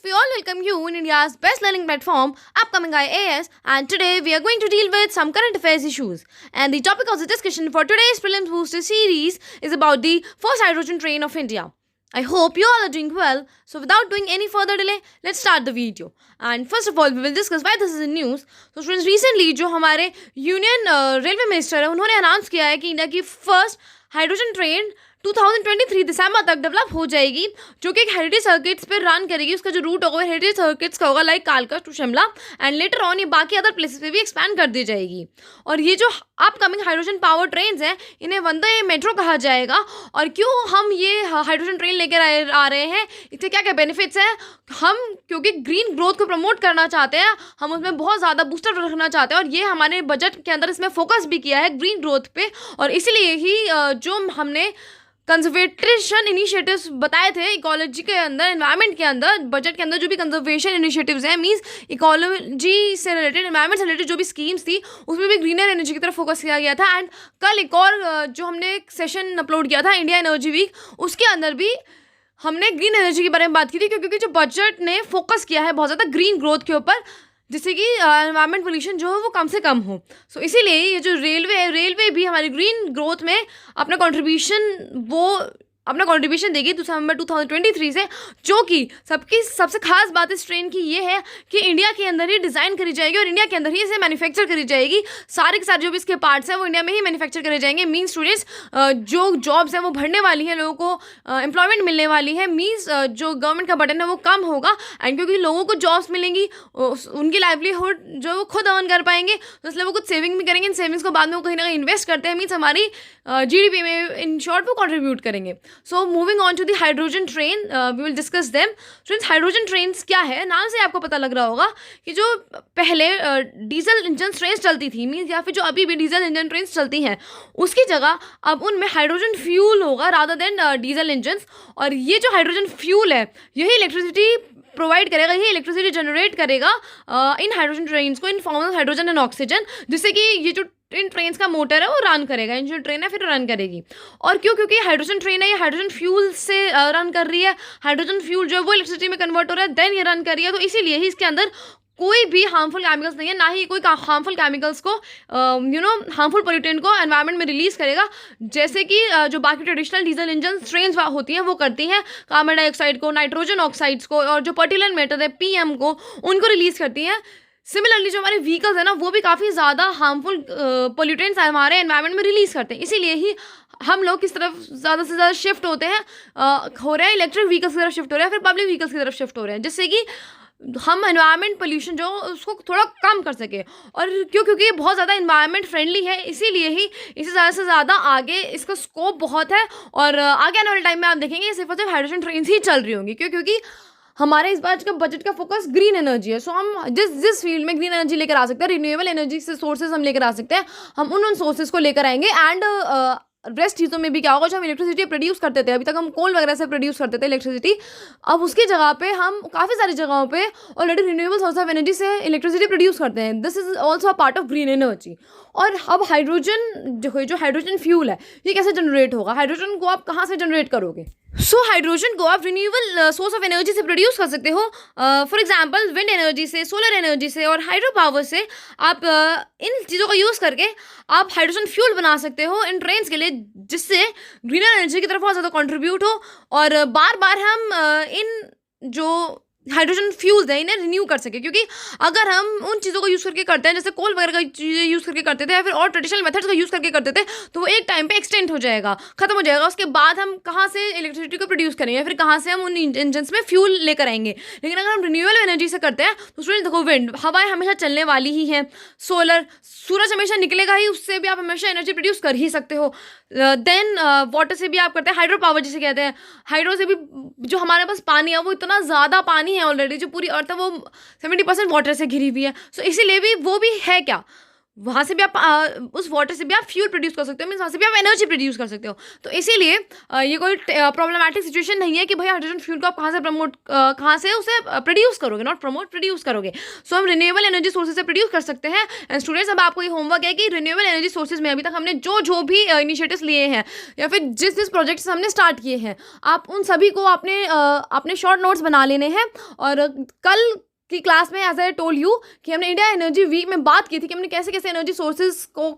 we all welcome you in India's best learning platform, Upcoming IAS, and today we are going to deal with some current affairs issues. And the topic of the discussion for today's Prelims Booster series is about the first hydrogen train of India. I hope you all are doing well. So without doing any further delay, let's start the video. And first of all, we will discuss why this is in news. So students, recently जो हमारे union railway minister है उन्होंने announce किया है कि India की first hydrogen train 2023 दिसंबर तक develop हो जाएगी, जो कि एक हेरिटेज सर्किट्स पे रन करेगी. उसका जो रूट होगा हेरिटेज सर्किट्स का होगा, लाइक कालका to Shimla, and later on ये बाकी अदर प्लेसेस पे भी एक्सपैंड कर दी जाएगी. और ये जो अपकमिंग हाइड्रोजन पावर ट्रेन्स हैं इन्हें वंदे मेट्रो कहा जाएगा. और क्यों हम ये हाइड्रोजन ट्रेन लेकर आ रहे हैं, इससे क्या क्या बेनिफिट्स हैं? हम क्योंकि ग्रीन ग्रोथ को प्रमोट करना चाहते हैं, हम उसमें बहुत ज़्यादा बूस्टर रखना चाहते हैं, और ये हमारे बजट के अंदर इसमें फोकस भी किया है ग्रीन ग्रोथ पे. और इसीलिए ही जो हमने कंजर्वेशन इनिशिएटिव्स बताए थे इकोलॉजी के अंदर, एनवायरनमेंट के अंदर, बजट के अंदर जो भी कंजर्वेशन इनिशिएटिव्स हैं, मींस इकोलॉजी से रिलेटेड, एनवायरनमेंट से रिलेटेड जो भी स्कीम्स थी उसमें भी ग्रीनर एनर्जी की तरफ फोकस किया गया था. एंड कल एक और जो हमने एक सेशन अपलोड किया था इंडिया एनर्जी वीक, उसके अंदर भी हमने ग्रीन एनर्जी के बारे में बात की थी, क्योंकि जो बजट ने फोकस किया है बहुत ज़्यादा ग्रीन ग्रोथ के ऊपर, जिससे कि एनवायरमेंट पोल्यूशन जो है वो कम से कम हो. सो इसीलिए ये जो रेलवे भी हमारी ग्रीन ग्रोथ में अपना कंट्रीब्यूशन देगी दिसंबर 2023 से. जो कि सबसे खास बात इस ट्रेन की ये है कि इंडिया के अंदर ही डिज़ाइन करी जाएगी और इंडिया के अंदर ही इसे मैन्युफैक्चर करी जाएगी. सारे के सारे जो भी इसके पार्ट्स हैं वो इंडिया में ही मैन्युफैक्चर करे जाएंगे. मीन्स स्टूडेंट्स जो जॉब्स हैं वो बढ़ने वाली हैं, लोगों को एम्प्लॉयमेंट मिलने वाली है. मीन्स जो गवर्नमेंट का बर्डन है वो कम होगा, एंड क्योंकि लोगों को जॉब्स मिलेंगी, उनकी लाइवलीहुड जो वो खुद अर्न कर पाएंगे, तो इसलिए वो कुछ सेविंग भी करेंगे. इन सेविंग्स को बाद में वो कहीं ना कहीं इन्वेस्ट करते हैं. मीन्स हमारी GDP में इन शॉर्ट वो कॉन्ट्रीब्यूट करेंगे. So moving on to the hydrogen train, we will discuss them. Friends, hydrogen trains क्या है, नाम से आपको पता लग रहा होगा कि जो पहले डीजल इंजन ट्रेन्स चलती थी, मीन्स या फिर जो अभी भी डीजल इंजन ट्रेन्स चलती हैं, उसकी जगह अब उनमें हाइड्रोजन फ्यूल होगा रादर देन डीजल इंजन्स. और ये जो हाइड्रोजन फ्यूल है यही इलेक्ट्रिसिटी प्रोवाइड करेगा, यही इलेक्ट्रिसिटी जनरेट करेगा इन हाइड्रोजन ट्रेन्स को in form of hydrogen and oxygen, जिससे कि ये जो इन ट्रेन्स का मोटर है वो रन करेगा, इंजन ट्रेन है फिर रन करेगी. और क्योंकि हाइड्रोजन ट्रेन है, ये हाइड्रोजन फ्यूल से रन कर रही है. हाइड्रोजन फ्यूल जो है वो इलेक्ट्रिसिटी में कन्वर्ट हो रहा है, देन ये रन कर रही है. तो इसीलिए ही इसके अंदर कोई भी हार्मफुल केमिकल्स नहीं है, ना ही कोई हार्मफुल केमिकल्स को हार्मफुल पोल्यूटेंट को एनवायरनमेंट में रिलीज करेगा, जैसे कि जो बाकी ट्रेडिशनल डीजल इंजन ट्रेन्स होती हैं वो करती हैं. कार्बन डाइऑक्साइड को, नाइट्रोजन ऑक्साइड्स को, और जो पर्टिकुलर मैटर है PM को, उनको रिलीज करती हैं. सिमिलरली जो हमारे व्हीकल्स है ना, वो भी काफ़ी ज़्यादा हार्मफुल पोल्यूटेंट्स हमारे एनवायरनमेंट में रिलीज करते हैं. इसीलिए ही हम लोग किस तरफ ज़्यादा से ज़्यादा शिफ्ट होते हैं, हो रहे हैं इलेक्ट्रिक व्हीकल्स की तरफ शिफ्ट हो रहे हैं, फिर पब्लिक व्हीकल्स की तरफ शिफ्ट हो रहे हैं, जिससे कि हम एनवायरनमेंट पोल्यूशन जो उसको थोड़ा कम कर सके. और क्योंकि ये बहुत ज़्यादा एनवायरनमेंट फ्रेंडली है, इसीलिए ही इसे ज़्यादा से ज़्यादा आगे इसका स्कोप बहुत है. और आगे आने वाले टाइम में आप देखेंगे सिर्फ और सिर्फ हाइड्रोजन ट्रेन ही चल रही होंगी, क्योंकि हमारे इस बार का बजट का फोकस ग्रीन एनर्जी है. सो हम जिस फील्ड में ग्रीन एनर्जी लेकर आ सकते हैं, रिन्यूएबल एनर्जी से सोर्सेज हम लेकर आ सकते हैं, हम उन सोर्सेज को लेकर आएंगे. एंड रेस्ट चीज़ों में भी क्या होगा, जो हम इलेक्ट्रिसिटी प्रोड्यूस करते थे, अभी तक हम कोल वगैरह से प्रोड्यूस करते थे इलेक्ट्रिसिटी, अब उसकी जगह पे हम काफ़ी सारी जगहों पे already renewable source of energy से इलेक्ट्रिसिटी प्रोड्यूस करते हैं. This is also a part of green energy. और अब हाइड्रोजन जो हाइड्रोजन फ्यूल है ये कैसे जनरेट होगा, हाइड्रोजन को आप कहाँ से जनरेट करोगे? सो हाइड्रोजन को आप रिन्यूएबल सोर्स ऑफ एनर्जी से प्रोड्यूस कर सकते हो. फॉर एग्जांपल विंड एनर्जी से, सोलर एनर्जी से और हाइड्रो पावर से. आप इन चीज़ों का यूज़ करके आप हाइड्रोजन फ्यूल बना सकते हो इन ट्रेन्स के लिए, जिससे ग्रीनर एनर्जी की तरफ बहुत ज़्यादा कंट्रीब्यूट हो, और बार बार हम इन जो हाइड्रोजन फ्यूल्स है इन्हें रिन्यू कर सके. क्योंकि अगर हम उन चीज़ों को यूज़ करके करते हैं, जैसे कोल वगैरह का चीज़ें यूज़ करके करते थे या फिर और ट्रेडिशनल मेथड्स का यूज़ करके करते थे, तो वो एक टाइम पे एक्सटेंड हो जाएगा, खत्म हो जाएगा. उसके बाद हम कहाँ से इलेक्ट्रिसिटी को प्रोड्यूस करेंगे, फिर कहाँ से हम उन इंजन्स में फ्यूल लेकर आएंगे. लेकिन अगर हम रिन्यूएबल एनर्जी से करते हैं तो स्टूडेंट देखो, विंड हवाएं हमेशा चलने वाली ही हैं, सोलर सूरज हमेशा निकलेगा ही, उससे भी आप हमेशा एनर्जी प्रोड्यूस कर ही सकते हो. देन वाटर से भी आप करते हैं, हाइड्रो पावर जिसे कहते हैं. हाइड्रो से भी जो हमारे पास पानी है वो इतना ज़्यादा पानी है ऑलरेडी, जो पूरी अर्थ है वो 70% वाटर से घिरी हुई है. सो इसीलिए भी वो भी है क्या, वहाँ से भी आप उस वाटर से भी आप फ्यूल प्रोड्यूस कर सकते हो, मीन्स वहाँ से भी आप एनर्जी प्रोड्यूस कर सकते हो। तो इसीलिए ये कोई प्रॉब्लमेटिक सिचुएशन नहीं है कि भाई हाइड्रोजन फ्यूल को आप कहाँ से उसे प्रोड्यूस करोगे, नॉट प्रमोट, प्रोड्यूस करोगे। सो हम रिन्यूएबल एनर्जी सोर्सेज से प्रोड्यूस कर सकते हैं। एंड स्टूडेंट्स, अब आपको ये होमवर्क है कि रिन्यूएबल एनर्जी सोर्सेज में अभी तक हमने जो भी इनिशिएटिव्स लिए हैं या फिर जिस प्रोजेक्ट्स हमने स्टार्ट किए हैं, आप उन सभी को अपने शॉर्ट नोट्स बना लेने हैं। और कल की क्लास में एज आई टोल्ड यू कि हमने इंडिया एनर्जी वीक में बात की थी कि हमने कैसे कैसे एनर्जी सोर्सेज को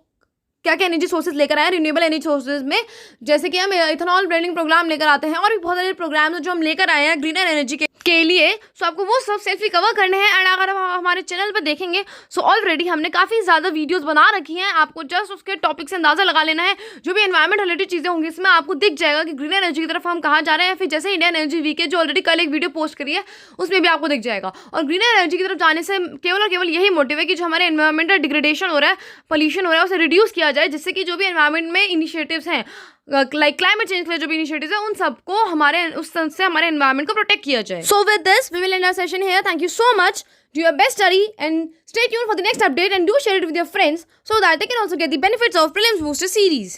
क्या क्या एनर्जी सोर्सेज लेकर आए रिन्यूएबल एनर्जी सोर्सेज में, जैसे कि हम इथेनॉल ब्लेंडिंग प्रोग्राम लेकर आते हैं और भी बहुत सारे प्रोग्राम जो हम लेकर आए हैं ग्रीनर एनर्जी के लिए। सो आपको वो सब सेल्फी कवर करने हैं। एंड अगर आप हमारे चैनल पर देखेंगे सो ऑलरेडी हमने काफ़ी ज़्यादा वीडियोस बना रखी हैं। आपको जस्ट उसके टॉपिक से अंदाज़ा लगा लेना है। जो भी एनवायरमेंट रिलेटेड चीज़ें होंगी इसमें आपको दिख जाएगा कि ग्रीनर एनर्जी की तरफ हम कहाँ जा रहे हैं। फिर जैसे इंडियन एनर्जी वीक है जो ऑलरेडी कल एक वीडियो पोस्ट करी है उसमें भी आपको दिख जाएगा। और ग्रीनर एनर्जी की तरफ जाने से केवल और केवल यही मोटिव है कि जो हमारे एनवायरमेंटल डिग्रेडेशन हो रहा है, पोल्यूशन हो रहा है, उसे रिड्यूस किया जाए, जिससे कि जो भी एनवायरमेंट में इनिशिएटिव्स हैं लाइक क्लाइमेट चेंज के लिए जो भी इनिशिएटिव्स हैं उन सबको उससे हमारे एनवायरमेंट को प्रोटेक्ट किया जाए। So with this we will end our session here. Thank you so much. Do your best study and stay tuned for the next update and do share it with your friends so that they can also get the benefits of Prelims Booster series.